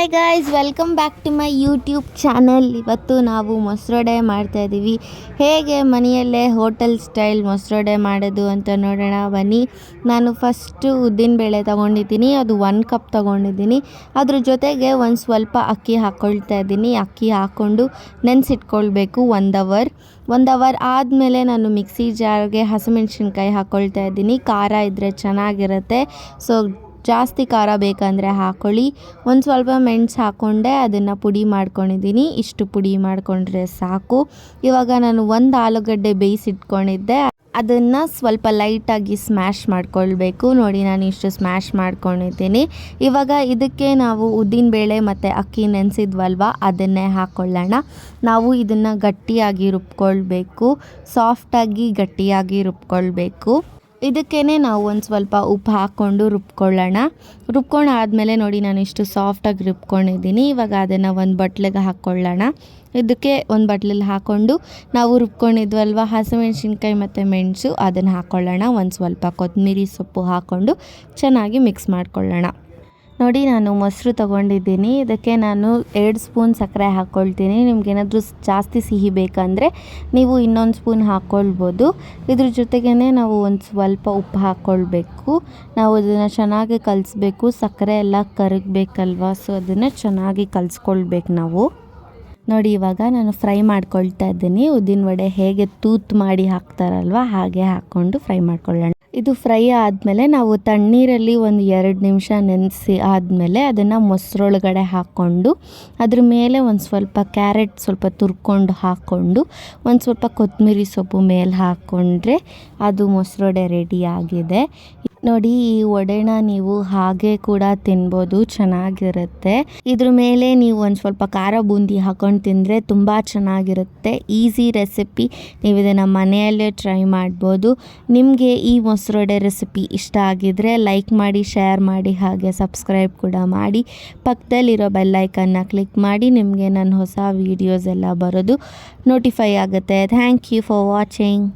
Hi guys, welcome back to my YouTube channel. ಇವತ್ತು ನಾವು ಮೊಸರೊಡೆ ಮಾಡ್ತಾಯಿದ್ದೀವಿ. ಹೇಗೆ ಮನೆಯಲ್ಲೇ ಹೋಟೆಲ್ ಸ್ಟೈಲ್ ಮೊಸರೊಡೆ ಮಾಡೋದು ಅಂತ ನೋಡೋಣ ಬನ್ನಿ. ನಾನು ಫಸ್ಟು ಉದ್ದಿನಬೇಳೆ ತೊಗೊಂಡಿದ್ದೀನಿ, ಅದು 1 ಕಪ್ ತೊಗೊಂಡಿದ್ದೀನಿ. ಅದ್ರ ಜೊತೆಗೆ ಒಂದು ಸ್ವಲ್ಪ ಅಕ್ಕಿ ಹಾಕ್ಕೊಳ್ತಾ ಇದ್ದೀನಿ. ಅಕ್ಕಿ ಹಾಕ್ಕೊಂಡು ನೆನೆಸಿಟ್ಕೊಳ್ಬೇಕು 1 ಅವರ್ ಆದಮೇಲೆ ನಾನು ಮಿಕ್ಸಿ ಜಾರ್ಗೆ ಹಸಿಮೆಣ್ಸಿನ್ಕಾಯಿ ಹಾಕ್ಕೊಳ್ತಾ ಇದ್ದೀನಿ. ಖಾರ ಇದ್ದರೆ ಚೆನ್ನಾಗಿರುತ್ತೆ, ಸೊ ಜಾಸ್ತಿ ಖಾರ ಬೇಕಂದರೆ ಹಾಕ್ಕೊಳ್ಳಿ. ಒಂದು ಸ್ವಲ್ಪ ಮೆಣಸು ಹಾಕ್ಕೊಂಡೆ ಅದನ್ನು ಪುಡಿ ಮಾಡ್ಕೊಂಡಿದ್ದೀನಿ. ಇಷ್ಟು ಪುಡಿ ಮಾಡಿಕೊಂಡ್ರೆ ಸಾಕು. ಇವಾಗ ನಾನು 1 ಆಲೂಗಡ್ಡೆ ಬೇಯಿಸಿಟ್ಕೊಂಡಿದ್ದೆ, ಅದನ್ನು ಸ್ವಲ್ಪ ಲೈಟಾಗಿ ಸ್ಮ್ಯಾಶ್ ಮಾಡ್ಕೊಳ್ಬೇಕು. ನೋಡಿ, ನಾನು ಇಷ್ಟು ಸ್ಮ್ಯಾಶ್ ಮಾಡ್ಕೊಂಡಿದ್ದೀನಿ. ಇವಾಗ ಇದಕ್ಕೆ ನಾವು ಉದ್ದಿನಬೇಳೆ ಮತ್ತು ಅಕ್ಕಿ ನೆನೆಸಿದ್ವಲ್ವ, ಅದನ್ನೇ ಹಾಕ್ಕೊಳ್ಳೋಣ. ನಾವು ಇದನ್ನು ಗಟ್ಟಿಯಾಗಿ ರುಬ್ಕೊಳ್ಬೇಕು, ಸಾಫ್ಟಾಗಿ ಗಟ್ಟಿಯಾಗಿ ರುಬ್ಕೊಳ್ಬೇಕು. ಇದಕ್ಕೇ ನಾವು ಒಂದು ಸ್ವಲ್ಪ ಉಪ್ಪು ಹಾಕ್ಕೊಂಡು ರುಬ್ಕೊಂಡು ಆದಮೇಲೆ ನೋಡಿ, ನಾನು ಇಷ್ಟು ಸಾಫ್ಟಾಗಿ ರುಬ್ಕೊಂಡಿದ್ದೀನಿ. ಇವಾಗ ಅದನ್ನು ಒಂದು ಬಟ್ಲಿಗೆ ಹಾಕ್ಕೊಳ್ಳೋಣ. ಇದಕ್ಕೆ ಒಂದು ಬಟ್ಲಲ್ಲಿ ಹಾಕ್ಕೊಂಡು ನಾವು ರುಬ್ಕೊಂಡಿದ್ವಲ್ವ ಹಸಿಮೆಣ್ಸಿನ್ಕಾಯಿ ಮತ್ತು ಮೆಣಸು, ಅದನ್ನು ಹಾಕ್ಕೊಳ್ಳೋಣ. ಒಂದು ಸ್ವಲ್ಪ ಕೊತ್ತಂಬರಿ ಸೊಪ್ಪು ಹಾಕ್ಕೊಂಡು ಚೆನ್ನಾಗಿ ಮಿಕ್ಸ್ ಮಾಡ್ಕೊಳ್ಳೋಣ. ನೋಡಿ, ನಾನು ಮೊಸರು ತೊಗೊಂಡಿದ್ದೀನಿ. ಇದಕ್ಕೆ ನಾನು 2 ಸ್ಪೂನ್ ಸಕ್ಕರೆ ಹಾಕ್ಕೊಳ್ತೀನಿ. ನಿಮ್ಗೇನಾದರೂ ಜಾಸ್ತಿ ಸಿಹಿ ಬೇಕಂದರೆ ನೀವು ಇನ್ನೊಂದು ಸ್ಪೂನ್ ಹಾಕ್ಕೊಳ್ಬೋದು. ಇದ್ರ ಜೊತೆಗೇ ನಾವು ಒಂದು ಸ್ವಲ್ಪ ಉಪ್ಪು ಹಾಕ್ಕೊಳ್ಬೇಕು. ನಾವು ಅದನ್ನು ಚೆನ್ನಾಗಿ ಕಲಿಸ್ಬೇಕು. ಸಕ್ಕರೆ ಎಲ್ಲ ಕರಗಬೇಕಲ್ವ, ಸೊ ಅದನ್ನು ಚೆನ್ನಾಗಿ ಕಲಿಸ್ಕೊಳ್ಬೇಕು ನಾವು. ನೋಡಿ, ಇವಾಗ ನಾನು ಫ್ರೈ ಮಾಡ್ಕೊಳ್ತಾ ಇದ್ದೀನಿ. ಉದ್ದಿನ ವಡೆ ಹೇಗೆ ತೂತು ಮಾಡಿ ಹಾಕ್ತಾರಲ್ವ, ಹಾಗೆ ಹಾಕ್ಕೊಂಡು ಫ್ರೈ ಮಾಡ್ಕೊಳ್ಳೋಣ. ಇದು ಫ್ರೈ ಆದಮೇಲೆ ನಾವು ತಣ್ಣೀರಲ್ಲಿ ಒಂದು 2 ನಿಮಿಷ ನೆನೆಸಿ ಆದಮೇಲೆ ಅದನ್ನು ಮೊಸರೊಳಗಡೆ ಹಾಕ್ಕೊಂಡು ಅದ್ರ ಮೇಲೆ ಒಂದು ಸ್ವಲ್ಪ ಕ್ಯಾರೆಟ್ ಸ್ವಲ್ಪ ತುರ್ಕೊಂಡು ಹಾಕ್ಕೊಂಡು ಒಂದು ಸ್ವಲ್ಪ ಕೊತ್ತಂಬರಿ ಸೊಪ್ಪು ಮೇಲೆ ಹಾಕ್ಕೊಂಡ್ರೆ ಅದು ಮೊಸರೊಡೆ ರೆಡಿ ಆಗಿದೆ. ನೋಡಿ, ಈ ವಡೆನ ನೀವು ಹಾಗೆ ಕೂಡ ತಿನ್ಬೋದು, ಚೆನ್ನಾಗಿರುತ್ತೆ. ಇದ್ರ ಮೇಲೆ ನೀವು ಒಂದು ಸ್ವಲ್ಪ ಖಾರ ಬೂಂದಿ ಹಾಕೊಂಡು ತಿಂದರೆ ತುಂಬ ಚೆನ್ನಾಗಿರುತ್ತೆ. ಈಸಿ ರೆಸಿಪಿ, ನೀವು ಇದನ್ನು ಮನೆಯಲ್ಲೇ ಟ್ರೈ ಮಾಡ್ಬೋದು. ನಿಮಗೆ ಈ ಮೊಸರೊಡೆ ರೆಸಿಪಿ ಇಷ್ಟ ಆಗಿದ್ರೆ ಲೈಕ್ ಮಾಡಿ, ಶೇರ್ ಮಾಡಿ, ಹಾಗೆ ಸಬ್ಸ್ಕ್ರೈಬ್ ಕೂಡ ಮಾಡಿ. ಪಕ್ಕದಲ್ಲಿರೋ ಬೆಲ್ಲೈಕನ್ನ ಕ್ಲಿಕ್ ಮಾಡಿ, ನಿಮಗೆ ನನ್ನ ಹೊಸ ವೀಡಿಯೋಸ್ ಎಲ್ಲ ಬರೋದು ನೋಟಿಫೈ ಆಗುತ್ತೆ. Thank you for watching.